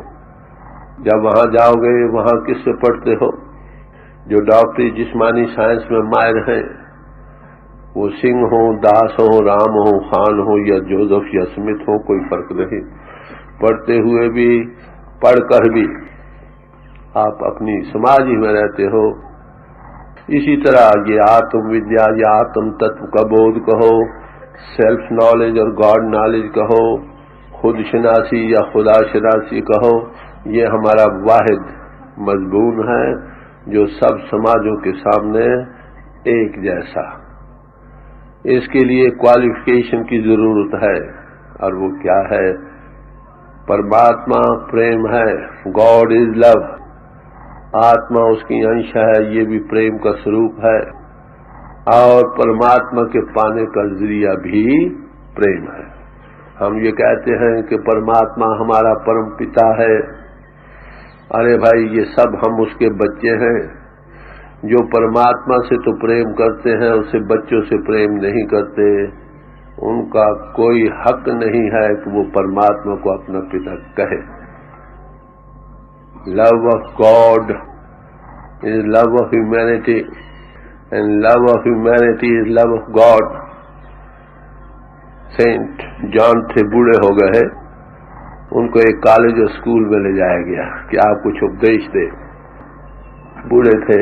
جب وہاں جاؤ گے وہاں کس سے پڑھتے ہو؟ جو ڈاکٹری جسمانی سائنس میں ماہر ہیں، وہ سنگھ ہوں، داس ہوں، رام ہوں، خان ہوں یا جوزف یا اسمتھ ہوں، کوئی فرق نہیں. پڑھتے ہوئے بھی پڑھ کر بھی آپ اپنی سماج ہی میں رہتے ہو. اسی طرح یہ آتم ودیا یا آتم تتو کا بودھ کہو، سیلف نالج اور گاڈ نالج کہو، خود شناسی یا خدا شناسی کہو، یہ ہمارا واحد مضمون ہے جو سب سماجوں کے سامنے ایک جیسا. اس کے لیے کوالیفیکیشن کی ضرورت ہے، اور وہ کیا ہے؟ پرماتما پریم ہے، گاڈ از لو. آتما اس کی انش ہے، یہ بھی پریم کا سوروپ ہے، اور پرماتما کے پانے کا ذریعہ بھی پریم ہے. ہم یہ کہتے ہیں کہ پرماتما ہمارا پرم پتا ہے. ارے بھائی، یہ سب ہم اس کے بچے ہیں. جو پرماتما سے تو پریم کرتے ہیں اسے بچوں سے پریم نہیں کرتے. ان کا کوئی حق نہیں ہے کہ وہ پرماتما کو اپنا پتا کہے. Love of God is love of humanity and love of humanity is love of God. Saint John تھے، بوڑھے ہو گئے، ان کو ایک کالج اور اسکول میں لے جایا گیا کہ آپ کچھ اپدیش دے. بوڑھے تھے،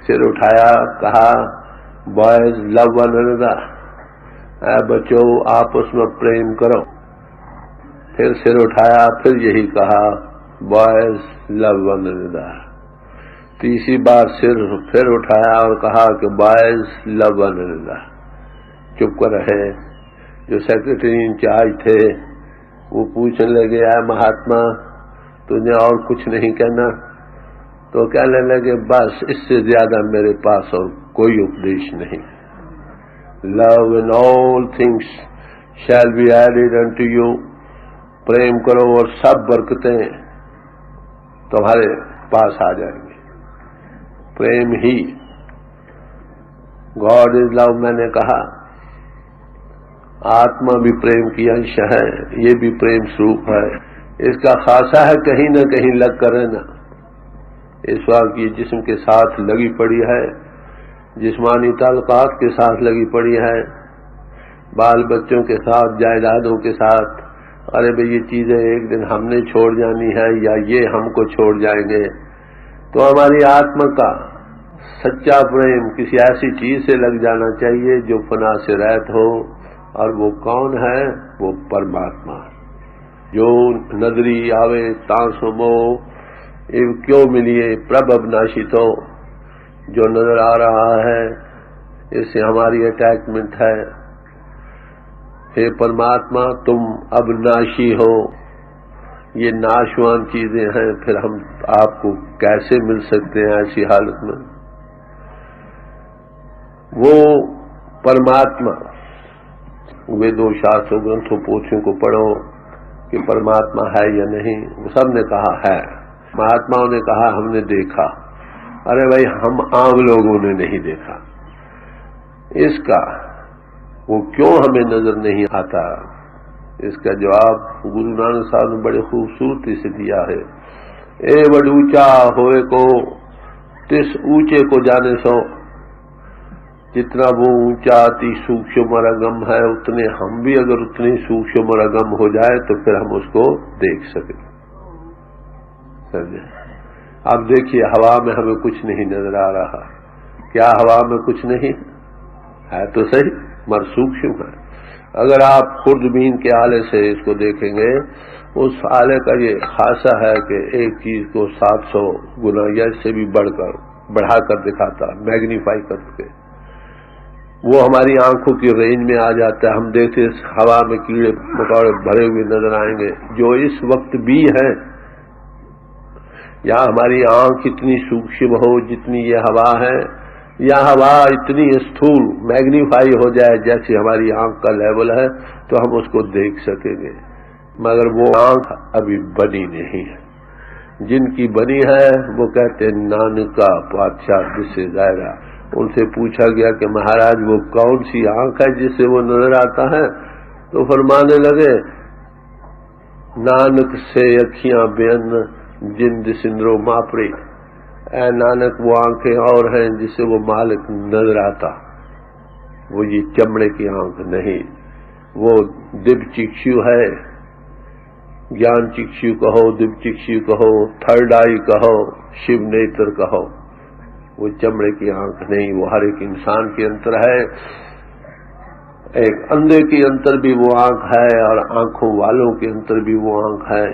سر اٹھایا، کہا بوائز لو ون اندر. اے بچوں آپس میں پریم کرو. پھر سر اٹھایا، پھر یہی کہا بوائز لو ون اندر. تیسری بار سر پھر اٹھایا اور کہا کہ بوائز لو ون اندر. چپ کر رہے. جو سیکرٹری انچارج تھے وہ پوچھنے لگے اے مہاتما تجھے اور کچھ نہیں کہنا؟ تو کہنے لگے بس اس سے زیادہ میرے پاس اور کوئی اپدیش نہیں. Love in all things shall be added into you. پریم کرو اور سب برکتیں تمہارے پاس آ جائیں گی. پریم ہی گاڈ از لو. میں نے کہا آتما بھی پریم کی انش ہے، یہ بھی پریم سوروپ ہے. اس کا خاصہ ہے کہیں نہ کہیں لگ کر رہنا. اس وقت یہ جسم کے ساتھ لگی پڑی ہے، جسمانی تعلقات کے ساتھ لگی پڑی ہے، بال بچوں کے ساتھ، جائیدادوں کے ساتھ. ارے بھئی یہ چیزیں ایک دن ہم نے چھوڑ جانی ہے یا یہ ہم کو چھوڑ جائیں گے. تو ہماری آتما کا سچا پریم کسی ایسی چیز سے لگ جانا چاہیے جو فنا سے رہت ہو، اور وہ کون ہے؟ وہ پرماتما جو نظری آوے تانسو مو ایو کیوں ملیے پرب ابناشی تو، جو نظر آ رہا ہے اس سے ہماری اٹیچمنٹ ہے۔ ہے پرماتما تم ابناشی ہو، یہ ناشوان چیزیں ہیں، پھر ہم آپ کو کیسے مل سکتے ہیں ایسی حالت میں؟ وہ پرماتما وہ دو شاستروں گرنتھوں پوتھیوں کو پڑھو کہ پرماتما ہے یا نہیں، وہ سب نے کہا ہے۔ مہاتماؤں نے کہا ہم نے دیکھا، ارے بھائی ہم عام لوگوں نے نہیں دیکھا، اس کا وہ کیوں ہمیں نظر نہیں آتا؟ اس کا جواب گرو نانک صاحب نے بڑے خوبصورتی سے دیا ہے۔ اے وڈ اونچا ہوئے کو تس اونچے کو جانے سو، جتنا وہ اونچا اتی سوکشم رگم ہے، اتنے ہم بھی اگر اتنی سوکشم رگم ہو جائے تو پھر ہم اس کو دیکھ سکیں۔ اب دیکھیے ہوا میں ہمیں کچھ نہیں نظر آ رہا، کیا ہوا میں کچھ نہیں ہے؟ تو صحیح مگر سوکشم ہے۔ اگر آپ خوردبین کے آلے سے اس کو دیکھیں گے، اس آلے کا یہ خاصہ ہے کہ ایک چیز کو 700 گنا یا اس سے بھی بڑھا کر دکھاتا، میگنیفائی کر کے وہ ہماری آنکھوں کی رینج میں آ جاتا ہے۔ ہم دیکھتے ہوا میں کیڑے مکوڑے بھرے ہوئے نظر آئیں گے جو اس وقت بھی ہیں، یا ہماری آنکھ اتنی سوکشم ہو جتنی یہ ہوا ہے، یا ہوا اتنی استھول میگنیفائی ہو جائے جیسی ہماری آنکھ کا لیول ہے تو ہم اس کو دیکھ سکیں گے، مگر وہ آنکھ ابھی بنی نہیں ہے۔ جن کی بنی ہے وہ کہتے ہیں نانکا بادشاہ جس سے ظاہرہ۔ ان سے پوچھا گیا کہ مہاراج وہ کون سی آنکھ ہے جس سے وہ نظر آتا ہے؟ تو فرمانے لگے نانک سے اکھیاں بین جن سندرو ماپری، اے نانک وہ آنکھیں اور ہیں جس سے وہ مالک نظر آتا، وہ یہ چمڑے کی آنکھ نہیں، وہ دب چکشو ہے، گیان چکشو کہو، دب چکشو کہو، تھرڈ آئی کہو، شیو نیتر کہو، وہ چمڑے کی آنکھ نہیں، وہ ہر ایک انسان کے اندر ہے۔ ایک اندھے کے اندر بھی وہ آنکھ ہے اور آنکھوں والوں کے اندر بھی وہ آنکھ ہے۔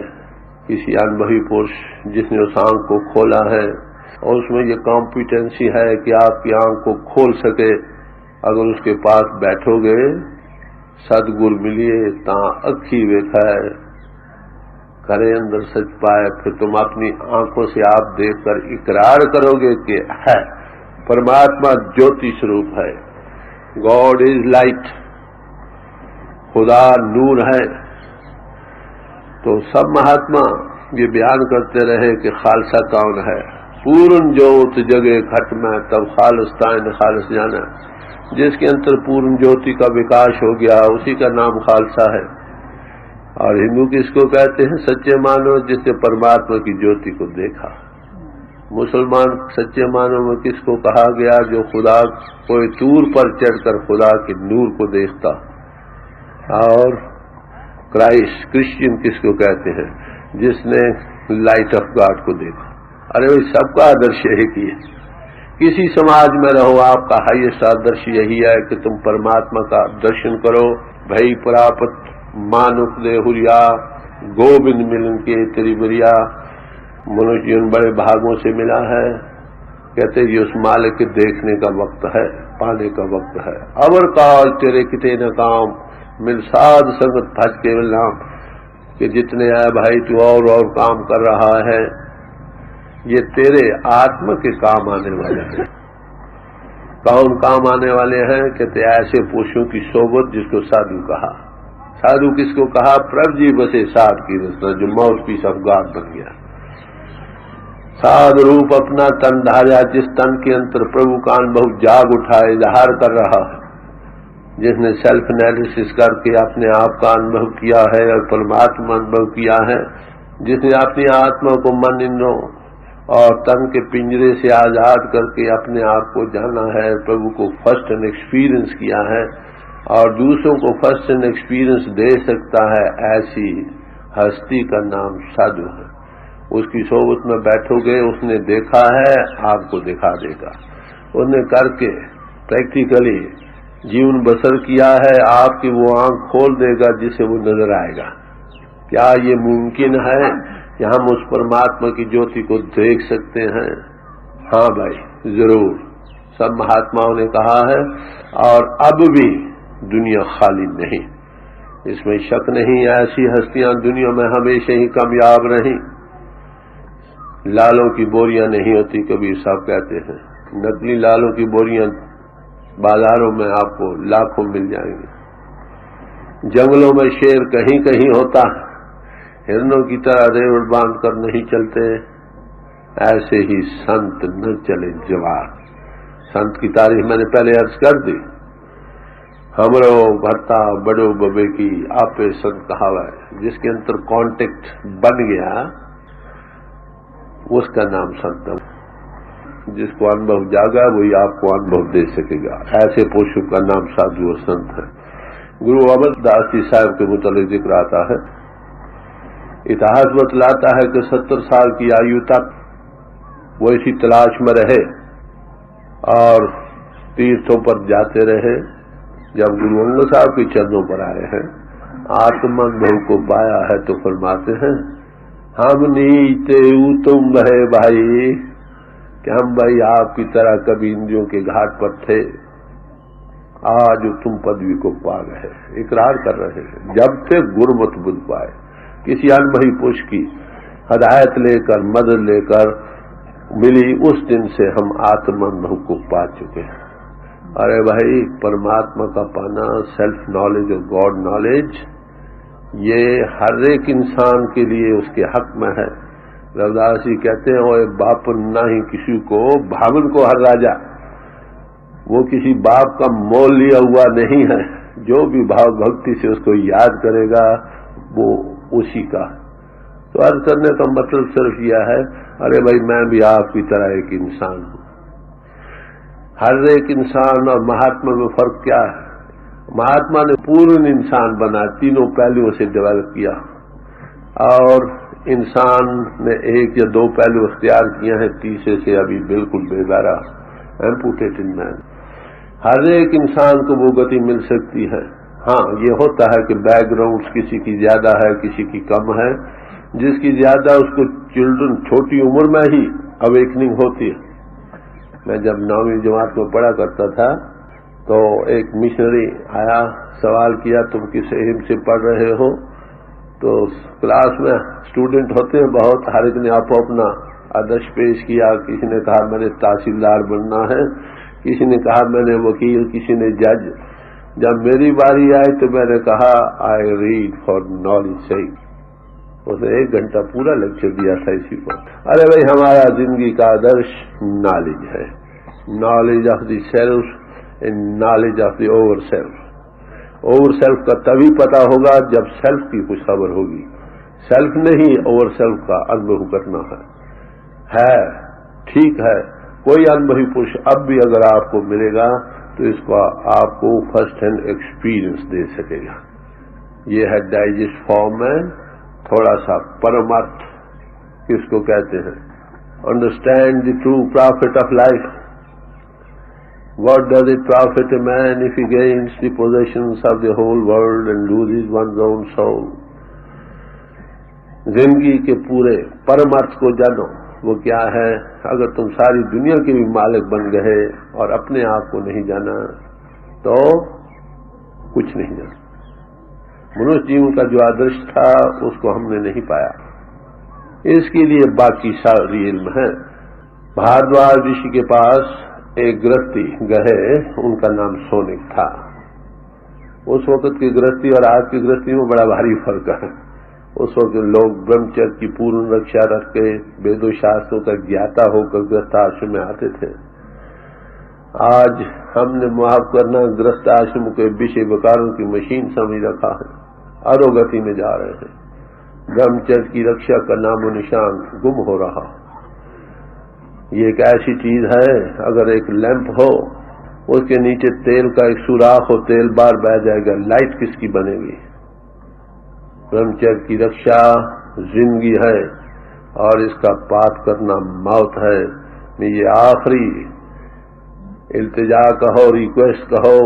کسی انبھوی پرش جس نے اس آنکھ کو کھولا ہے اور اس میں یہ کمپیٹنسی ہے کہ آپ کی آنکھ کو کھول سکے، اگر اس کے پاس بیٹھو گے سدگر ملیے تاں اکھی ویکھائے کرے اندر سچ پائے، پھر تم اپنی آنکھوں سے آپ دیکھ کر اقرار کرو گے کہ ہے پرماتما جوتی سروپ ہے، گاڈ از لائٹ، خدا نور ہے۔ تو سب مہاتما یہ بیان کرتے رہے کہ خالصہ کون ہے، پورن جوت جگے گھٹ میں تب خالص تائن خالص جانا، جس کے اندر پورن جوتی کا وکاس ہو گیا اسی کا نام خالصہ ہے۔ اور ہندو کس کو کہتے ہیں؟ سچے مانو جس نے پرماتما کی جوتی کو دیکھا۔ مسلمان سچے مانو میں کس کو کہا گیا؟ جو خدا کوئی طور پر چڑھ کر خدا کے نور کو دیکھتا۔ اور کرسچین کس کو کہتے ہیں؟ جس نے لائٹ آف گاڈ کو دیکھا۔ ارے بھائی سب کا آدرش ایک ہی ہے، کسی سماج میں رہو آپ کا ہائیسٹ آدرش یہی ہے کہ تم پرماتما کا درشن کرو۔ بھائی پراپت مانک دے ہریا گوبند ملن کے تری بریا، منوجین بڑے بھاگوں سے ملا ہے، کہتے یہ اس مالک کے دیکھنے کا وقت ہے، پانے کا وقت ہے۔ اور کال تیرے کتے نہ کام مل ساد سنگت بھج کے نام، کہ جتنے ہے بھائی تو اور کام کر رہا ہے، یہ تیرے آتما کے کام آنے والے ہیں۔ کون کام آنے والے ہیں؟ کہتے ایسے پوشوں کی صحبت جس کو سادھو کہا۔ سادھو کس کو کہا؟ پرب جی بسے سادھ کی رسنا جو ماؤتھ پیس آف گاڈ بن گیا۔ سادھ روپ اپنا تن دھاریا، جس تن کے اندر پربھو کا انبھو جاگ اٹھائے اظہار کر رہا ہے، جس نے سیلف انالیسس کر کے اپنے آپ کا انبھو کیا ہے اور پرماتما انبھو کیا ہے، جس نے اپنی آتما کو من انو اور تن کے پنجرے سے آزاد کر کے اپنے آپ کو جانا ہے، پربھو کو فرسٹ اینڈ ایکسپیرئنس کیا ہے اور دوسروں کو فرسٹ اینڈ ایکسپیرئنس دے سکتا ہے، ایسی ہستی کا نام سادھو ہے۔ اس کی صحبت میں بیٹھو گے، اس نے دیکھا ہے، آپ کو دکھا دے گا، اس نے کر کے پریکٹیکلی جیون بسر کیا ہے، آپ کی وہ آنکھ کھول دے گا جس سے وہ نظر آئے گا۔ کیا یہ ممکن ہے کہ ہم اس پرماتما کی جوتی کو دیکھ سکتے ہیں؟ ہاں بھائی ضرور، سب مہاتماؤں نے کہا ہے، اور اب بھی دنیا خالی نہیں، اس میں شک نہیں۔ ایسی ہستیاں دنیا میں ہمیشہ ہی کامیاب رہیں۔ لالوں کی بوریاں نہیں ہوتی، کبیر صاحب کہتے ہیں، نقلی لالوں کی بوریاں بازاروں میں آپ کو لاکھوں مل جائیں گی۔ جنگلوں میں شیر کہیں کہیں ہوتا ہے، ہرنوں کی طرح ریوڑ باندھ کر نہیں چلتے، ایسے ہی سنت نہ چلے جوار۔ سنت کی تاریخ میں نے پہلے عرض کر دی، ہمرو بھرتا بڑو ببے کی آپ سنت کہاوا ہے، جس کے اندر کانٹیکٹ بن گیا اس کا نام سنت ہے۔ جس کو انبھو جاگا وہی آپ کو انبھو دے سکے گا، ایسے پوشوں کا نام سادھو اور سنت ہے۔ گرو امر داس جی صاحب کے متعلق ذکر آتا ہے، اتہاس بتلاتا ہے کہ 70 سال کی آیو تک وہ اسی تلاش میں رہے اور تیرتھوں پر جاتے رہے۔ جب گرو انگد صاحب کے چرنوں پر آئے ہیں، آتم انبھو کو پایا ہے، تو فرماتے ہیں ہم نیتے تم ہے بھائی، کہ ہم بھائی آپ کی طرح کبھی اندریوں کے گھاٹ پر تھے، آج تم پدوی کو پا گئے، اقرار کر رہے ہیں۔ جب تھے گرمت بدھ پائے، کسی انبھئی پوش کی ہدایت لے کر، مدد لے کر ملی، اس دن سے ہم آتم انبھو کو پا چکے ہیں۔ ارے بھائی، پرماتما کا پانا، سیلف نالج اور گاڈ نالج، یہ ہر ایک انسان کے لیے اس کے حق میں ہے۔ روداس جی کہتے ہیں، اوے باپن نہ ہی کسی کو بھاون کو ہر راجا، وہ کسی باپ کا مول لیا ہوا نہیں ہے، جو بھی بھاو بھکتی سے اس کو یاد کرے گا وہ اسی کا۔ تو عرض کرنے کا مطلب صرف یہ ہے، ارے بھائی میں بھی آپ کی طرح ایک انسان ہوں۔ ہر ایک انسان اور مہاتما میں فرق کیا ہے؟ مہاتما نے پورن انسان بنا، تینوں پہلوؤں سے ڈیولپ کیا، اور انسان نے ایک یا دو پہلو اختیار کیے ہیں، تیسرے سے ابھی بالکل بے بارہ، ایمپوٹیٹڈ مین۔ ہر ایک انسان کو وہ گتی مل سکتی ہے۔ ہاں یہ ہوتا ہے کہ بیک گراؤنڈ کسی کی زیادہ ہے، کسی کی کم ہے، جس کی زیادہ اس کو چلڈرن چھوٹی عمر میں ہی اویکننگ ہوتی ہے۔ میں جب 9ویں جماعت میں پڑھا کرتا تھا تو ایک مشنری آیا، سوال کیا تم کس علم سے پڑھ رہے ہو؟ تو کلاس میں اسٹوڈنٹ ہوتے ہیں بہت، ہر ایک نے آپ اپنا آدرش پیش کیا۔ کسی نے کہا میں نے تحصیلدار بننا ہے، کسی نے کہا میں نے وکیل، کسی نے جج۔ جب میری باری آئی تو میں نے کہا آئی ریڈ فار نالج سیک۔ اس نے 1 گھنٹہ پورا لیکچر دیا تھا اسی پر۔ ارے بھائی ہمارا زندگی کا آدرش نالج ہے، knowledge of the self and knowledge of the our self. Our self کا تبھی پتا ہوگا جب سیلف کی کچھ خبر ہوگی، سیلف نہیں اوور سیلف کا انبھو کرنا ہے۔ ٹھیک ہے، کوئی انبھوی پروش اب بھی اگر آپ کو ملے گا تو اس کو آپ کو فرسٹ ہینڈ ایکسپیرئنس دے سکے گا۔ یہ ہے ڈائجسٹ فارم میں تھوڑا سا پرمارتھ کس کو کہتے ہیں، understand the true prophet of life. What does it profit a man if he gains the possessions of the whole world and loses one's own soul؟ زندگی کے پورے پرمارتھ کو جانو، وہ کیا ہے؟ اگر تم ساری دنیا کے بھی مالک بن گئے اور اپنے آپ کو نہیں جانا تو کچھ نہیں جانا۔ منوش جیون کا جو آدرش تھا اس کو ہم نے نہیں پایا، اس کے لیے باقی ساری علم ہے۔ بھاردواج رشی کے پاس ایک گرہستی گئے، ان کا نام سونک تھا۔ اس وقت کی گرہستی اور آج کی گرہستی میں بڑا بھاری فرق ہے۔ اس وقت لوگ برہمچر کی پورن رکشا رکھ کے وید و شاستروں کا گیاتا ہو کر گرہست آشرم میں آتے تھے۔ آج ہم نے معاف کرنا گرہست آشرم کو وشے وکاروں کی مشین سمجھ رکھا ہے، اروگتی میں جا رہے ہیں۔ برہمچر کی رکشا کا نام و نشان گم ہو رہا۔ یہ ایک ایسی چیز ہے، اگر ایک لیمپ ہو اس کے نیچے تیل کا ایک سوراخ ہو، تیل بار بہ جائے گا، لائٹ کس کی بنے گی؟ برہمچر کی رکشا زندگی ہے، اور اس کا پات کرنا موت ہے. میں یہ آخری التجا کہو، ریکویسٹ کہو،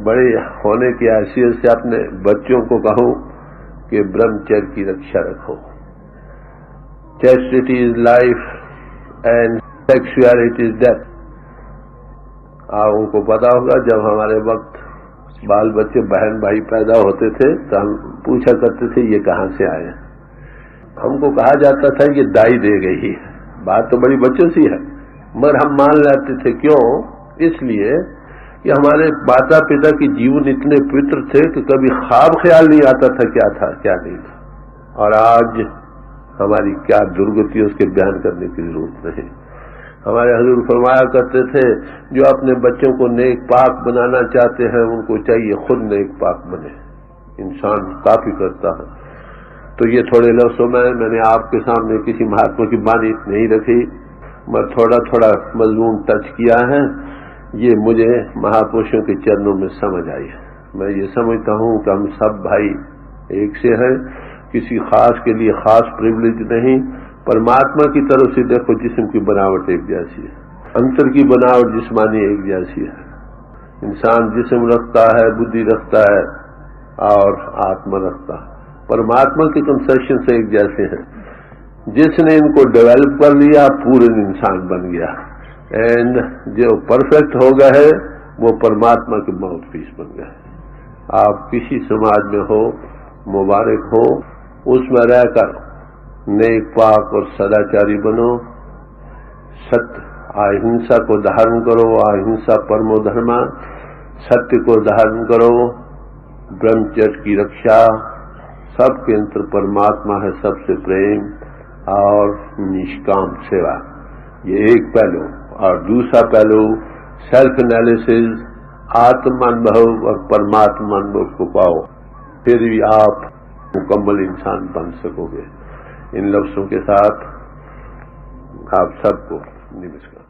بڑے ہونے کی حیثیت سے اپنے بچوں کو کہوں کہ برہمچر کی رکشا رکھو. Chastity is life and sexuality is death. آپ کو پتا ہوگا جب ہمارے وقت بال بچے بہن بھائی پیدا ہوتے تھے تو ہم پوچھا کرتے تھے یہ کہاں سے آئے. ہم کو کہا جاتا تھا یہ دائی دے گئی ہے. بات تو بڑی بچوں سی ہے مگر ہم مان لیتے تھے. کیوں؟ اس لیے کہ ہمارے ماتا پتا کے جیون اتنے پوتر تھے کہ کبھی خواب خیال نہیں آتا تھا کیا نہیں تھا. اور آج ہماری کیا درگتی ہے اس کے بیان کرنے کی ضرورت نہیں. ہمارے حضور فرمایا کرتے تھے جو اپنے بچوں کو نیک پاک بنانا چاہتے ہیں ان کو چاہیے خود نیک پاک بنے. انسان کافی کرتا ہے. تو یہ تھوڑے لفظوں میں نے آپ کے سامنے کسی مہاتما کی بانی نہیں رکھی، میں تھوڑا مضمون ٹچ کیا ہے. یہ مجھے مہاپروشوں کے چرنوں میں سمجھ آئی ہے. میں یہ سمجھتا ہوں کہ ہم سب بھائی ایک سے ہیں، کسی خاص کے لیے خاص پریولیج نہیں. پرماتما کی طرف سے دیکھو جسم کی بناوٹ ایک جیسی ہے، انتر کی بناوٹ جسمانی ایک جیسی ہے. انسان جسم رکھتا ہے، بدھی رکھتا ہے اور آتما رکھتا ہے. پرماتما کے کنسیپشن سے ایک جیسے ہیں. جس نے ان کو ڈیولپ کر لیا پورے انسان بن گیا. اینڈ جو پرفیکٹ ہو گیا ہے وہ پرماتما کے ماؤتھ پیس بن گیا ہے. آپ کسی سماج میں ہو، مبارک ہو، اس میں رہ کر نیک پاک اور سداچاری بنو. ستیہ اہنسا کو دھارن کرو، اہنسا پرمو دھرما. ستیہ کو دھارن کرو، برہمچر کی رکشا. سب کے اندر پرماتما ہے، سب سے پریم اور نشکام سیوا. یہ ایک پہلو. اور دوسرا پہلو سیلف انالیسز، آتم انبھو اور پرماتما انبھو کو پاؤ، پھر بھی آپ مکمل انسان بن سکو گے. ان لفظوں کے ساتھ آپ سب کو نمسکار.